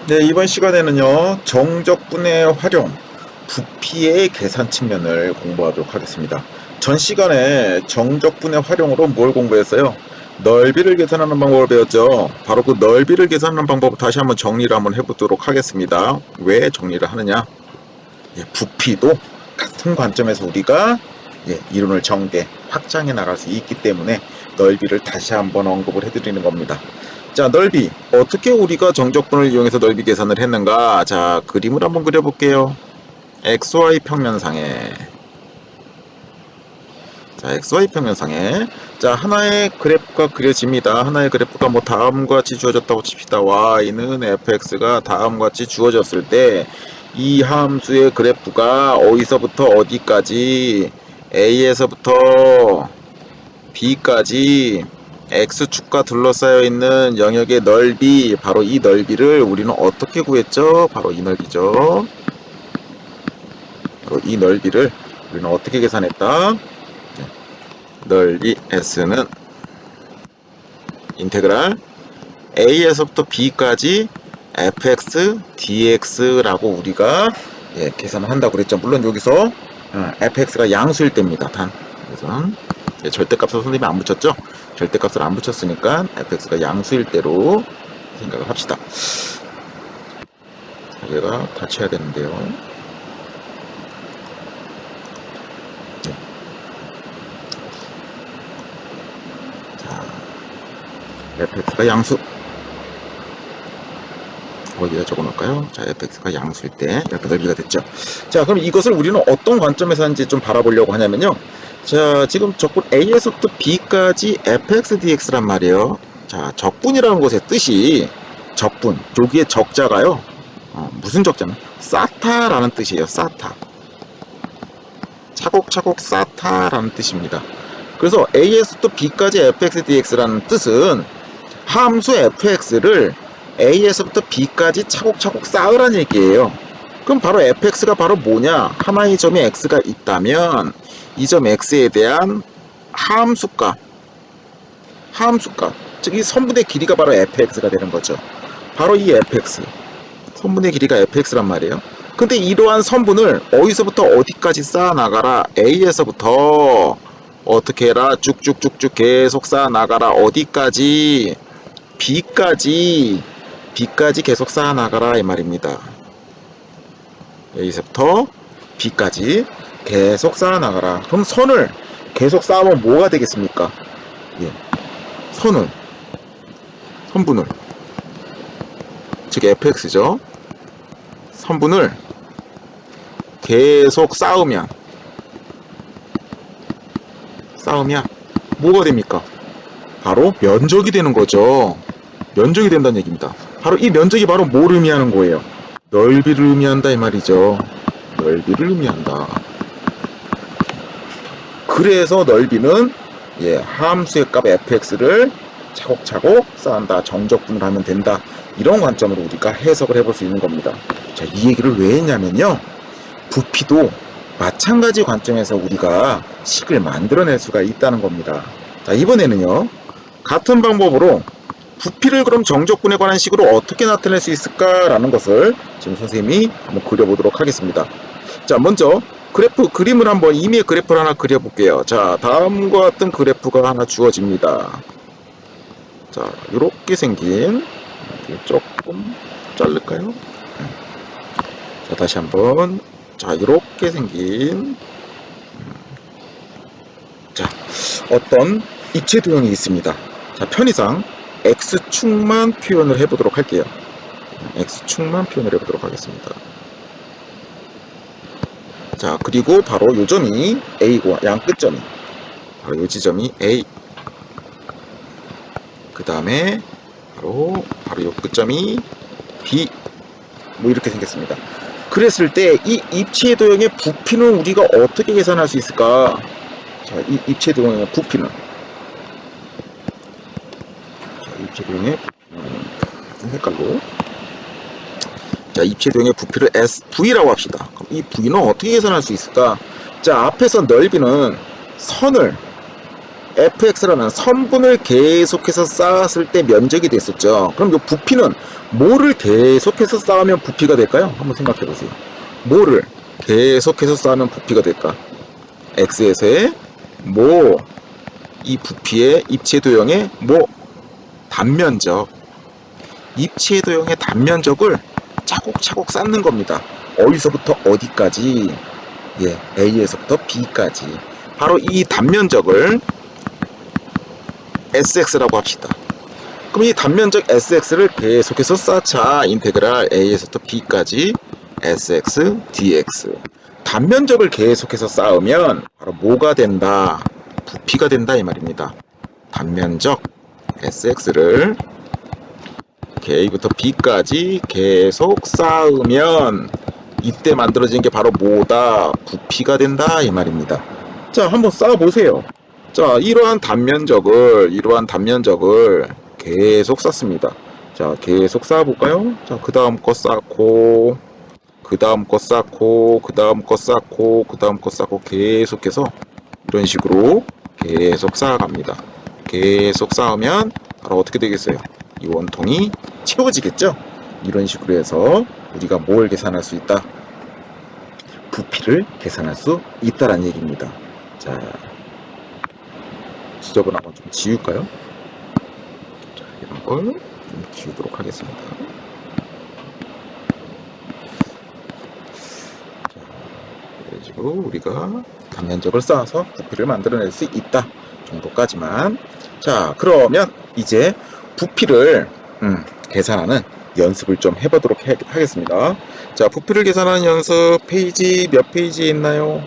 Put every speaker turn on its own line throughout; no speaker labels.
네, 이번 시간에는요, 정적분의 활용, 부피의 계산 측면을 공부하도록 하겠습니다. 전 시간에 정적분의 활용으로 뭘 공부했어요? 넓이를 계산하는 방법을 배웠죠. 바로 그 넓이를 계산하는 방법을 다시 한번 정리를 한번 해보도록 하겠습니다. 왜 정리를 하느냐? 부피도 같은 관점에서 우리가 이론을 전개, 확장해 나갈 수 있기 때문에 넓이를 다시 한번 언급을 해드리는 겁니다. 자, 넓이. 어떻게 우리가 정적분을 이용해서 넓이 계산을 했는가? 자, 그림을 한번 그려볼게요. XY 평면상에. 자, XY 평면상에. 자, 하나의 그래프가 그려집니다. 하나의 그래프가 뭐 다음과 같이 주어졌다고 칩시다. Y는 fx가 다음과 같이 주어졌을 때, 이 함수의 그래프가 어디서부터 어디까지, A에서부터 B까지 X축과 둘러싸여 있는 영역의 넓이, 바로 이 넓이를 우리는 어떻게 구했죠? 바로 이 넓이죠. 바로 이 넓이를 우리는 어떻게 계산했다? 넓이 S는 인테그랄 A에서부터 B까지 fx dx라고 우리가 계산을 한다고 그랬죠. 물론 여기서 fx가 양수일 때입니다. 단. 그래서 절대값을 선생님이 안 붙였죠. 절대값을 안 붙였으니까 fx가 양수일 때로 생각을 합시다. 얘가 닫혀야 되는데요. 네. 자, fx가 양수. 어디다 적어놓을까요? 자, fx가 양수일 때 이렇게 넓이가 됐죠. 자, 그럼 이것을 우리는 어떤 관점에서 하는지 좀 바라보려고 하냐면요. 자, 지금 적분 A에서부터 B까지 fx dx란 말이에요. 자, 적분이라는 것의 뜻이 적분, 여기에 적자가요. 무슨 적자는? 쌓다라는 뜻이에요. 쌓다. 차곡차곡 쌓다라는 뜻입니다. 그래서 A에서부터 B까지 fx dx라는 뜻은 함수 fx를 A에서부터 B까지 차곡차곡 쌓으란 얘기예요. 그럼 바로 fx가 바로 뭐냐? 하나의 점이 x가 있다면 이 점 x에 대한 함수값, 즉 이 선분의 길이가 바로 fx가 되는 거죠. 바로 이 fx, 선분의 길이가 fx란 말이에요. 근데 이러한 선분을 어디서부터 어디까지 쌓아 나가라? A에서부터 어떻게 해라? 쭉쭉쭉쭉 계속 쌓아 나가라. 어디까지? B까지 계속 쌓아 나가라 이 말입니다. A에서부터 B까지 계속 쌓아 나가라. 그럼 선을 계속 쌓으면 뭐가 되겠습니까? 선분을 즉 fx죠. 선분을 계속 쌓으면 뭐가 됩니까? 바로 면적이 되는 거죠. 면적이 된다는 얘기입니다. 바로 이 면적이 바로 뭘 의미하는 거예요? 넓이를 의미한다 이 말이죠. 넓이를 의미한다. 그래서 넓이는 함수의 값 fx를 차곡차곡 쌓는다. 정적분을 하면 된다. 이런 관점으로 우리가 해석을 해볼 수 있는 겁니다. 자, 이 얘기를 왜 했냐면요. 부피도 마찬가지 관점에서 우리가 식을 만들어낼 수가 있다는 겁니다. 자, 이번에는요. 같은 방법으로 부피를 그럼 정적분에 관한 식으로 어떻게 나타낼 수 있을까라는 것을 지금 선생님이 한번 그려보도록 하겠습니다. 자, 먼저 그림을 한번 임의의 그래프를 하나 그려볼게요. 자, 다음과 같은 그래프가 하나 주어집니다. 자, 이렇게 생긴, 조금 자를까요? 자, 다시 한번. 자, 이렇게 생긴, 자, 어떤 입체 도형이 있습니다. 자, 편의상 x축만 표현을 해보도록 할게요. x축만 표현을 해보도록 하겠습니다. 자, 그리고 바로 요 점이 A고, 양 끝점이. 바로 요 지점이 A. 그 다음에 바로 요 끝점이 B. 뭐 이렇게 생겼습니다. 그랬을 때 이 입체 도형의 부피는 우리가 어떻게 계산할 수 있을까? 자, 이 입체 도형의 부피는. 자, 입체 도형의 헷갈로. 자, 입체 도형의 부피를 SV라고 합시다. 그럼 이 V는 어떻게 계산할 수 있을까? 자, 앞에서 넓이는 선을 fx라는 선분을 계속해서 쌓았을 때 면적이 됐었죠. 그럼 이 부피는 뭐를 계속해서 쌓으면 부피가 될까요? 한번 생각해 보세요. 뭐를 계속해서 쌓으면 부피가 될까? x에서의 뭐, 이 부피의 입체도형의 뭐, 단면적. 입체도형의 단면적을 차곡차곡 쌓는 겁니다. 어디서부터 어디까지? 예, A에서부터 B까지. 바로 이 단면적을 SX라고 합시다. 그럼 이 단면적 SX를 계속해서 쌓자. 인테그랄 A에서부터 B까지 SX, DX. 단면적을 계속해서 쌓으면 바로 뭐가 된다? 부피가 된다 이 말입니다. 단면적 SX를 A부터 B까지 계속 쌓으면 이때 만들어진 게 바로 뭐다? 부피가 된다 이 말입니다. 자, 한번 쌓아보세요. 자, 이러한 단면적을 계속 쌓습니다. 자, 계속 쌓아볼까요? 자, 그 다음 거 쌓고, 그 다음 거 쌓고, 그 다음 거 쌓고, 그 다음 거 쌓고, 계속해서 이런 식으로 계속 쌓아갑니다. 계속 쌓으면 바로 어떻게 되겠어요? 이 원통이 채워지겠죠? 이런 식으로 해서 우리가 뭘 계산할 수 있다? 부피를 계산할 수 있다라는 얘기입니다. 자, 지저분한 건 좀 지울까요? 자, 이런 걸 좀 지우도록 하겠습니다. 자, 이런 식으로 우리가 단면적을 쌓아서 부피를 만들어낼 수 있다 정도까지만. 자, 그러면 이제 부피를 계산하는 연습을 좀 해보도록 하겠습니다. 자, 부피를 계산하는 연습 페이지 몇 페이지에 있나요?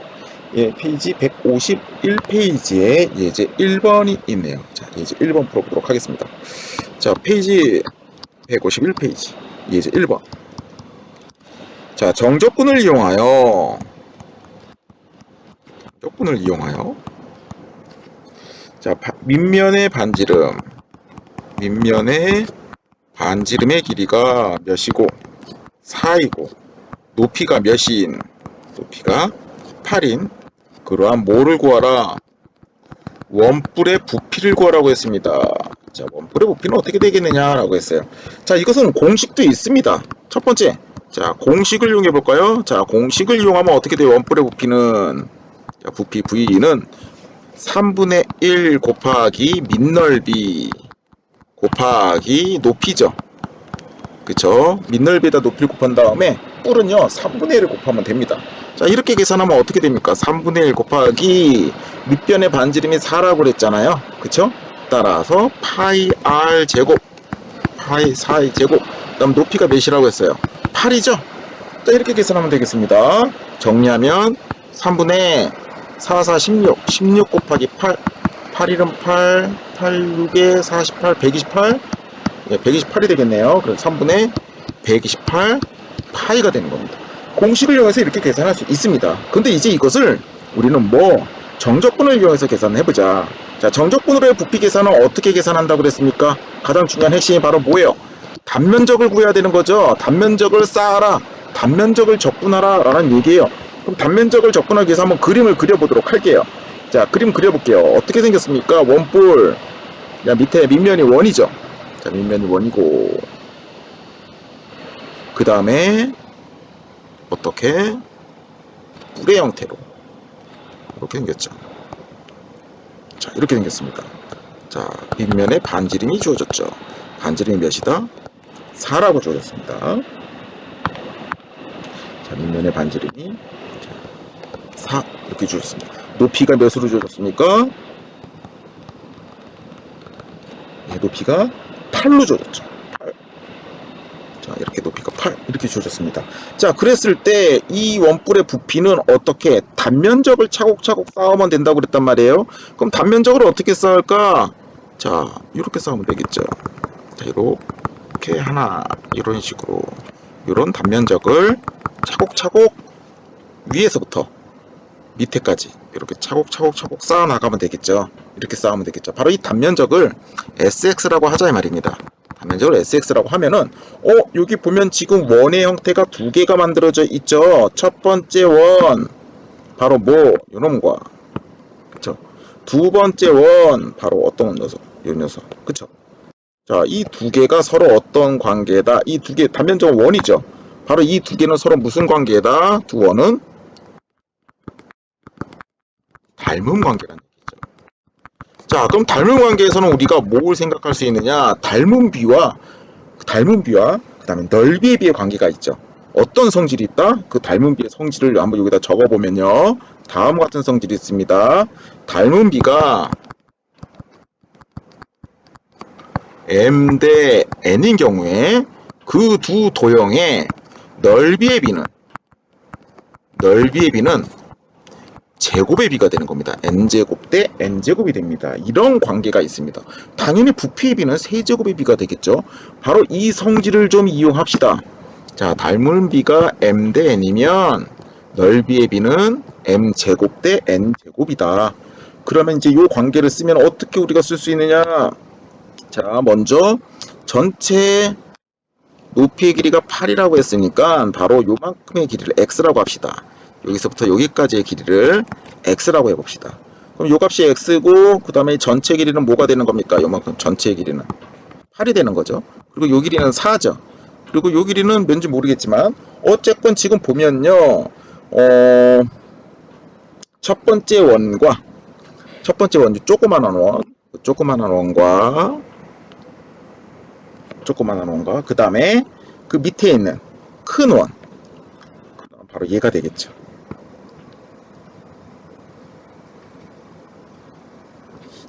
예, 페이지 151페이지에 예제 1번이 있네요. 자, 예제 1번 풀어보도록 하겠습니다. 자, 페이지 151페이지 예제 1번. 자, 정적분을 이용하여 자, 밑면의 반지름의 길이가 몇이고 4이고 높이가 몇인 높이가 8인 그러한 뭐를 구하라? 원뿔의 부피를 구하라고 했습니다. 자, 원뿔의 부피는 어떻게 되겠느냐라고 했어요. 자, 이것은 공식도 있습니다. 첫 번째, 자, 공식을 이용해 볼까요? 자, 공식을 이용하면 어떻게 돼요? 원뿔의 부피는, 자, 부피 V는 3분의 1 곱하기 밑넓이 곱하기 높이죠. 그쵸? 밑넓이에다 높이를 곱한 다음에 뿔은요 3분의 1을 곱하면 됩니다. 자, 이렇게 계산하면 어떻게 됩니까? 3분의 1 곱하기 밑변의 반지름이 4라고 그랬잖아요. 그쵸? 따라서 파이 r 제곱 파이 4의 제곱 그다음 높이가 몇이라고 했어요? 8이죠? 자, 이렇게 계산하면 되겠습니다. 정리하면 3분의 4, 4, 16 곱하기 8 8일은 8 8, 6에 48 128 128이 되겠네요. 그래서 3분의 128 파이가 되는 겁니다. 공식을 이용해서 이렇게 계산할 수 있습니다. 근데 이제 이것을 우리는 정적분을 이용해서 계산을 해보자. 자, 정적분으로의 부피 계산은 어떻게 계산한다고 그랬습니까? 가장 중요한 핵심이 바로 뭐예요? 단면적을 구해야 되는 거죠. 단면적을 쌓아라. 단면적을 적분하라 라는 얘기예요. 그럼 단면적을 적분하기 위해서 한번 그림을 그려보도록 할게요. 자, 그림 그려볼게요. 어떻게 생겼습니까? 원뿔. 야, 밑에 밑면이 원이죠. 자, 밑면이 원이고 그 다음에 어떻게 뿔의 형태로 이렇게 생겼죠. 자, 이렇게 생겼습니다. 자, 밑면에 반지름이 주어졌죠. 반지름이 몇이다? 4라고 주어졌습니다. 자, 밑면에 반지름이 4 이렇게 주어졌습니다. 높이가 몇으로 주어졌습니까? 네, 높이가 8로 주어졌죠. 8. 자, 이렇게 높이가 8 이렇게 주어졌습니다. 자, 그랬을 때 이 원뿔의 부피는 어떻게 단면적을 차곡차곡 쌓으면 된다고 그랬단 말이에요. 그럼 단면적을 어떻게 쌓을까? 자, 이렇게 쌓으면 되겠죠. 자, 이렇게 하나 이런 식으로 이런 단면적을 차곡차곡 위에서부터 밑에까지 이렇게 차곡차곡 쌓아 나가면 되겠죠. 이렇게 쌓으면 되겠죠. 바로 이 단면적을 SX라고 하자 이 말입니다. 단면적을 SX라고 하면은 여기 보면 지금 원의 형태가 두 개가 만들어져 있죠. 첫 번째 원 바로 요놈과 그쵸? 두 번째 원 바로 어떤 녀석? 이 녀석. 그쵸? 자, 이 두 개가 서로 어떤 관계다? 이 두 개 단면적은 원이죠. 바로 이 두 개는 서로 무슨 관계다? 두 원은 닮음 관계라는 얘기죠. 자, 그럼 닮음 관계에서는 우리가 뭘 생각할 수 있느냐? 닮은 비와 그다음에 넓이에 비의 관계가 있죠. 어떤 성질이 있다? 그 닮은 비의 성질을 한번 여기다 적어보면요. 다음과 같은 성질이 있습니다. 닮은 비가 m 대 n인 경우에 그 두 도형의 넓이의 비는 제곱의 비가 되는 겁니다. n제곱 대 n제곱이 됩니다. 이런 관계가 있습니다. 당연히 부피의 비는 세제곱의 비가 되겠죠. 바로 이 성질을 좀 이용합시다. 자, 닮은 비가 m 대 n이면 넓이의 비는 m제곱 대 n제곱이다. 그러면 이제 이 관계를 쓰면 어떻게 우리가 쓸 수 있느냐? 자, 먼저 전체 높이의 길이가 8이라고 했으니까 바로 요만큼의 길이를 x라고 합시다. 여기서부터 여기까지의 길이를 x라고 해봅시다. 그럼 요 값이 x고 그 다음에 전체 길이는 뭐가 되는 겁니까? 요만큼 전체 길이는 8이 되는 거죠. 그리고 요 길이는 4죠. 그리고 요 길이는 뭔지 모르겠지만 어쨌건 지금 보면요. 첫 번째 원과 조그만한 원과 그 다음에 그 밑에 있는 큰 원, 바로 얘가 되겠죠.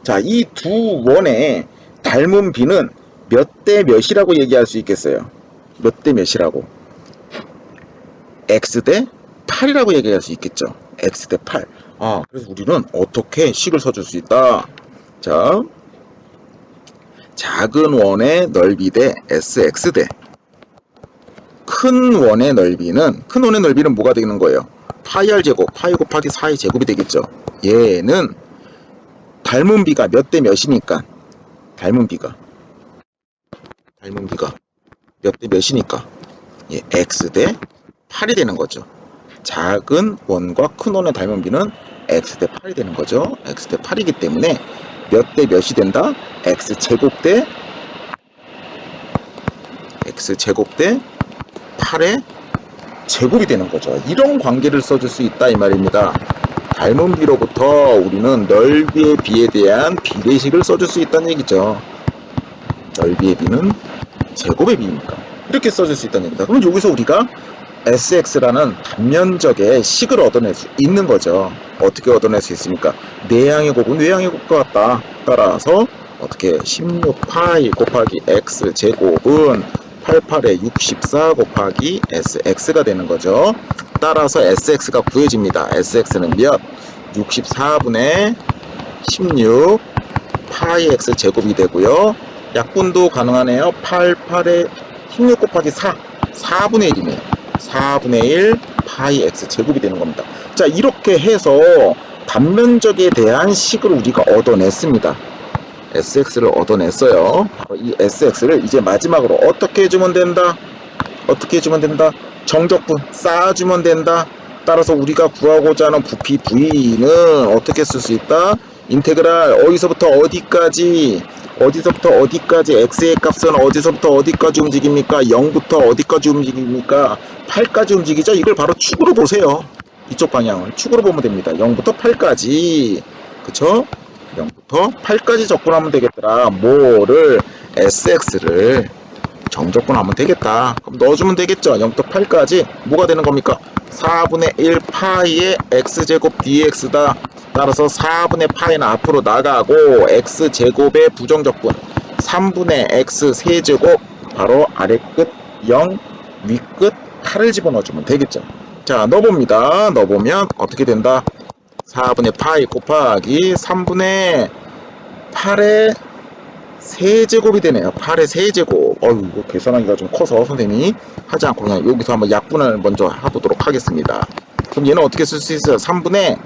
자, 이 두 원의 닮은 비는 몇 대 몇이라고 얘기할 수 있겠어요? 몇 대 몇이라고? x 대 8이라고 얘기할 수 있겠죠. x 대 8. 아, 그래서 우리는 어떻게 식을 써줄 수 있다? 자, 작은 원의 넓이 대 sx 대 큰 원의 넓이는 뭐가 되는 거예요? 파이 r 제곱, 파이 곱하기 4의 제곱이 되겠죠. 얘는 닮은 비가 몇 대 몇이니까 닮은 비가 몇 대 몇이니까 예, x 대 8이 되는 거죠. 작은 원과 큰 원의 닮은 비는 x 대 8이 되는 거죠. x 대 8이기 때문에 몇 대 몇이 된다? x 제곱 대 8의 제곱이 되는 거죠. 이런 관계를 써줄 수 있다 이 말입니다. 닮은 비로부터 우리는 넓이의 비에 대한 비례식을 써줄 수 있다는 얘기죠. 넓이의 비는 제곱의 비니까 이렇게 써줄 수 있다는 얘기다. 그럼 여기서 우리가 sx라는 단면적의 식을 얻어낼 수 있는 거죠. 어떻게 얻어낼 수 있습니까? 내양의 곱은 외양의 곱과 같다. 따라서 어떻게 16파이 곱하기 x 제곱은 88에 64 곱하기 sx가 되는 거죠. 따라서 sx가 구해집니다. sx는 몇? 64분의 16 파이 x 제곱이 되고요. 약분도 가능하네요. 88에 16 곱하기 4분의 1이네요. 4분의 1 파이 x 제곱이 되는 겁니다. 자, 이렇게 해서 단면적에 대한 식을 우리가 얻어냈습니다. sx를 얻어냈어요. 이 sx를 이제 마지막으로 어떻게 해주면 된다? 정적분 쌓아주면 된다. 따라서 우리가 구하고자 하는 부피 v는 어떻게 쓸 수 있다? 인테그랄 어디서부터 어디까지 x의 값은 어디서부터 어디까지 움직입니까? 0부터 어디까지 움직입니까? 8까지 움직이죠. 이걸 바로 축으로 보세요. 이쪽 방향을 축으로 보면 됩니다. 0부터 8까지. 그쵸? 0부터 8까지 접근하면 되겠더라. 뭐를? sx를 정적분하면 되겠다. 그럼 넣어주면 되겠죠. 0부터 8까지 뭐가 되는 겁니까? 4분의 1 파이의 x제곱 dx다. 따라서 4분의 파이는 앞으로 나가고 x제곱의 부정적분 3분의 x 세제곱 바로 아래끝 0 위끝 8을 집어넣어주면 되겠죠. 자, 넣어봅니다. 넣어보면 어떻게 된다? 4분의 파이 곱하기 3분의 8의 세제곱이 되네요. 8의 세제곱. 이거 계산하기가 좀 커서 선생님이 하지 않고 그냥 여기서 한번 약분을 먼저 해보도록 하겠습니다. 그럼 얘는 어떻게 쓸 수 있어요? 3분의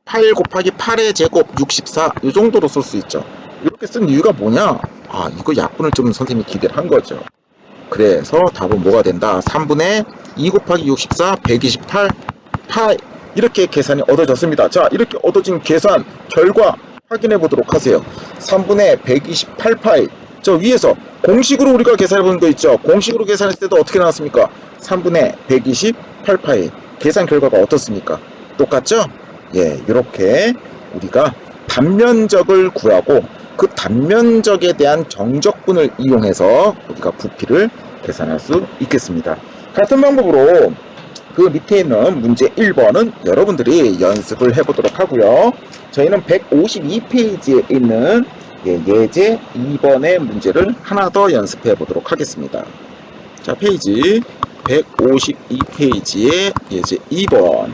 8 곱하기 8의 제곱 64. 이 정도로 쓸 수 있죠. 이렇게 쓴 이유가 뭐냐? 이거 약분을 좀 선생님이 기대를 한 거죠. 그래서 답은 뭐가 된다? 3분의 2 곱하기 64 128 파이. 이렇게 계산이 얻어졌습니다. 자, 이렇게 얻어진 계산 결과 확인해 보도록 하세요. 3분의 128파이. 저 위에서 공식으로 우리가 계산해 보는 거 있죠. 공식으로 계산했을 때도 어떻게 나왔습니까? 3분의 128파이. 계산 결과가 어떻습니까? 똑같죠? 예, 이렇게 우리가 단면적을 구하고 그 단면적에 대한 정적분을 이용해서 우리가 부피를 계산할 수 있겠습니다. 같은 방법으로 그 밑에 있는 문제 1번은 여러분들이 연습을 해보도록 하고요. 저희는 152페이지에 있는 예제 2번의 문제를 하나 더 연습해 보도록 하겠습니다. 자, 페이지 152페이지의 예제 2번.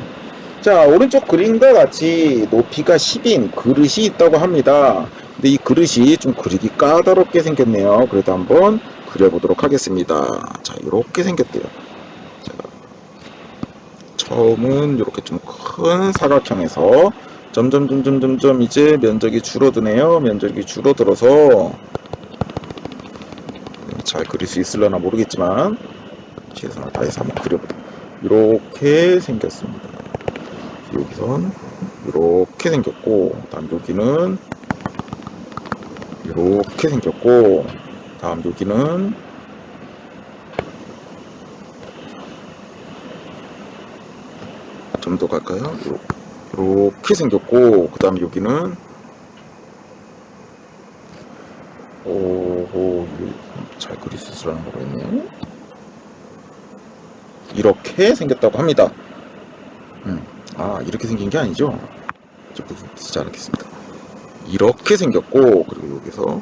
자, 오른쪽 그림과 같이 높이가 10인 그릇이 있다고 합니다. 근데 이 그릇이 좀 그리기 까다롭게 생겼네요. 그래도 한번 그려보도록 하겠습니다. 자, 이렇게 생겼대요. 자, 처음은 이렇게 좀 큰 사각형에서 점점 이제 면적이 줄어드네요. 면적이 줄어들어서 잘 그릴 수 있으려나 모르겠지만 최선을 다해서 한번 그려보도록. 이렇게 생겼습니다. 여기선 이렇게 생겼고, 다음 여기는 이렇게 생겼고, 다음 여기는 좀 더 갈까요? 이렇게 생겼고, 그 다음 여기는 오호, 잘 그릴 수 있으려나 모르겠네. 이렇게 생겼다고 합니다. 이렇게 생긴 게 아니죠? 쓰지 않겠습니다. 이렇게 생겼고, 그리고 여기서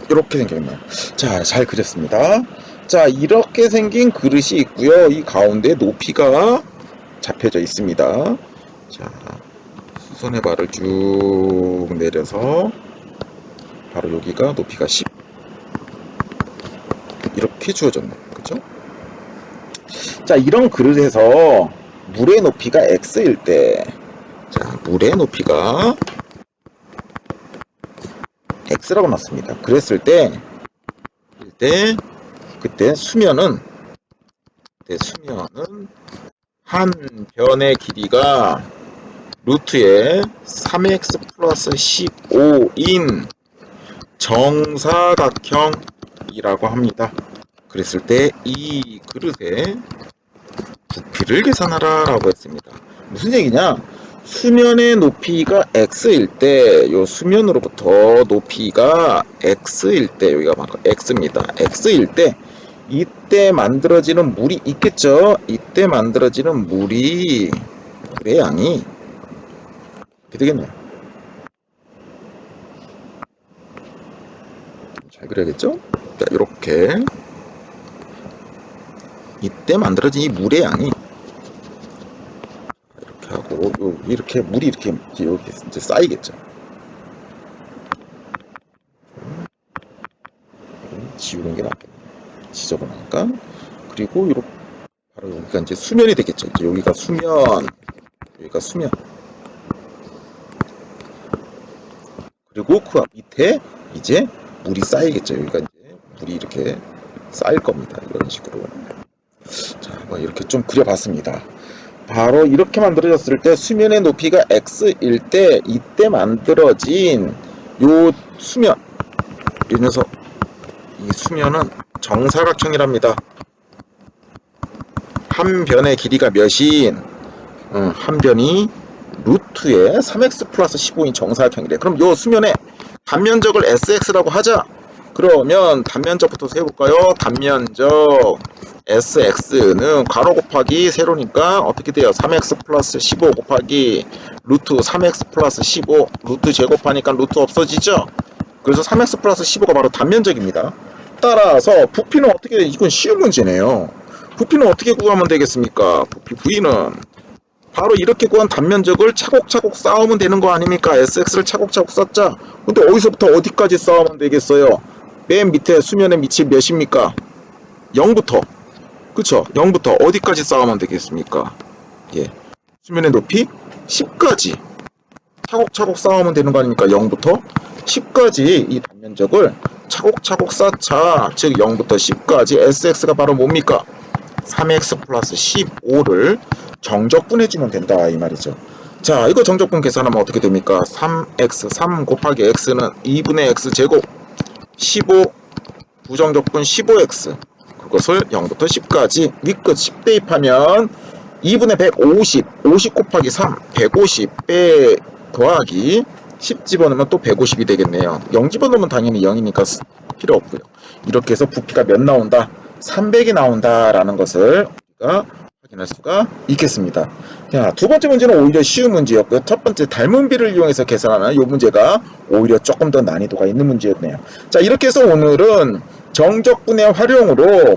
이렇게 생겼네요. 자, 잘 그렸습니다. 자, 이렇게 생긴 그릇이 있고요. 이 가운데 높이가 잡혀져 있습니다. 자, 수선의 발을 쭉 내려서 바로 여기가 높이가 10 이렇게 주어졌네요. 그쵸? 자, 이런 그릇에서 물의 높이가 x일 때, 자, 물의 높이가 x라고 놨습니다. 그랬을 때, 그때 수면은 한 변의 길이가 루트에 3x 플러스 15인 정사각형이라고 합니다. 그랬을 때 이 그릇의 부피를 계산하라 라고 했습니다. 무슨 얘기냐? 수면의 높이가 x일 때, 요 수면으로부터 높이가 x일 때, 여기가 막 x입니다. x일 때, 이때 만들어지는 물이 있겠죠? 이때 만들어지는 물의 양이 이렇게 되겠네요. 잘 그려야겠죠? 자, 이렇게 이때 만들어진 이 물의 양이 이렇게 하고 이렇게 물이 이렇게 이제 쌓이겠죠. 지우는 게 낫겠네요. 지저분하니까. 그리고 이렇게 바로 여기가 이제 수면이 되겠죠. 이제 여기가 수면. 그리고 그 밑에 이제 물이 쌓이겠죠. 여기가 이제 물이 이렇게 쌓일 겁니다. 이런 식으로. 자, 한번 이렇게 좀 그려봤습니다. 바로 이렇게 만들어졌을 때 수면의 높이가 x일 때 이때 만들어진 요 수면, 이 녀석, 이 수면은 정사각형이랍니다. 한 변의 길이가 몇인, 한 변이 루트에 3x 플러스 15인 정사각형이래. 그럼 요 수면의 단면적을 sx라고 하자. 그러면 단면적부터 세볼까요? 단면적 sx는 괄호 곱하기 세로니까 어떻게 돼요? 3x 플러스 15 곱하기 루트 3x 플러스 15 루트 제곱하니까 루트 없어지죠? 그래서 3x 플러스 15가 바로 단면적입니다. 따라서 부피는 어떻게, 이건 쉬운 문제네요. 부피는 어떻게 구하면 되겠습니까? 부피 V는 바로 이렇게 구한 단면적을 차곡차곡 쌓으면 되는 거 아닙니까? SX를 차곡차곡 쌓자. 근데 어디서부터 어디까지 쌓으면 되겠어요? 맨 밑에 수면의 밑이 몇입니까? 0부터. 그쵸? 0부터 어디까지 쌓으면 되겠습니까? 예. 수면의 높이 10까지. 차곡차곡 쌓으면 되는 거 아닙니까? 0부터 10까지 이 단면적을 차곡차곡 쌓자. 즉 0부터 10까지 SX가 바로 뭡니까? 3x 플러스 15를 정적분해주면 된다 이 말이죠. 자, 이거 정적분 계산하면 어떻게 됩니까? 3x, 3 곱하기 x는 2분의 x 제곱, 15, 부정적분 15x. 그것을 0부터 10까지 위끝 10 대입하면 2분의 150, 50 곱하기 3, 150 빼 더하기 10 집어넣으면 또 150이 되겠네요. 0 집어넣으면 당연히 0이니까 필요 없고요. 이렇게 해서 부피가 몇 나온다? 300이 나온다라는 것을 우리가 확인할 수가 있겠습니다. 자, 두 번째 문제는 오히려 쉬운 문제였고요. 첫 번째 닮은 비를 이용해서 계산하는 이 문제가 오히려 조금 더 난이도가 있는 문제였네요. 자, 이렇게 해서 오늘은 정적분의 활용으로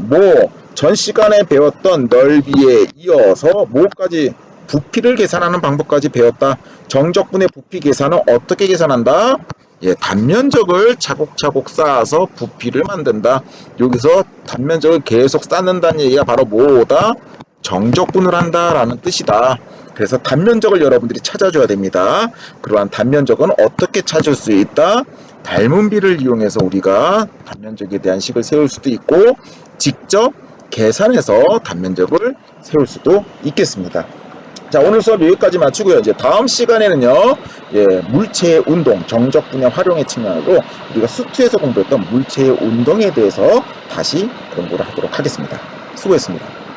전 시간에 배웠던 넓이에 이어서 뭐까지 부피를 계산하는 방법까지 배웠다. 정적분의 부피 계산은 어떻게 계산한다? 예, 단면적을 차곡차곡 쌓아서 부피를 만든다. 여기서 단면적을 계속 쌓는다는 얘기가 바로 뭐다? 정적분을 한다라는 뜻이다. 그래서 단면적을 여러분들이 찾아줘야 됩니다. 그러한 단면적은 어떻게 찾을 수 있다? 닮은 비를 이용해서 우리가 단면적에 대한 식을 세울 수도 있고 직접 계산해서 단면적을 세울 수도 있겠습니다. 자, 오늘 수업 여기까지 마치고요. 이제 다음 시간에는요, 물체의 운동, 정적 분야 활용의 측면으로 우리가 수투에서 공부했던 물체의 운동에 대해서 다시 공부를 하도록 하겠습니다. 수고했습니다.